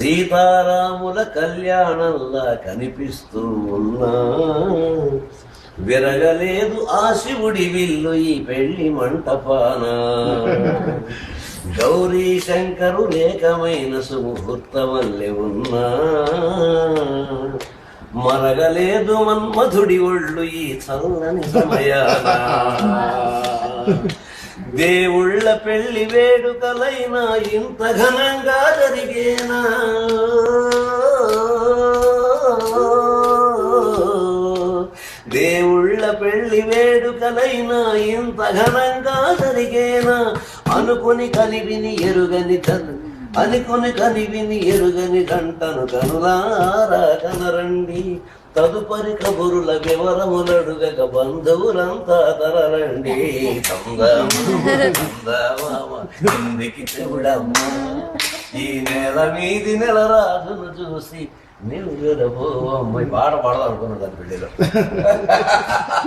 సీతారాముల కళ్యాణంలా కనిపిస్తూ ఉన్నా, విరగలేదు ఆ శివుడి విల్లు ఈ పెళ్లి మంటపాన. గౌరీ శంకరు లేకమైన సుముహూర్తమల్లె ఉన్నా, మరగలేదు మన్మధుడి ఒళ్ళు ఈ చల్లని సమయాన. దేవుళ్ళ పెళ్లి వేడుకలైనా ఇంత ఘనంగా జరిగేనా, దేవుళ్ళ పెళ్లి వేడుకలైనా ఇంత ఘనంగా జరిగేనా. అనుకుని కనివిని ఎరుగని గంటను కనులారా కనరండి. తదుపరి కబురుల వివరములడుగక బంధువులంతా తరలండి. ఇందుకి చెవుడమ్మా ఈ నెల మీది నెల రాజును చూసి నిలువెరబో. అమ్మాయి పాట పాడదాం అనుకున్నాను పెళ్లిలో.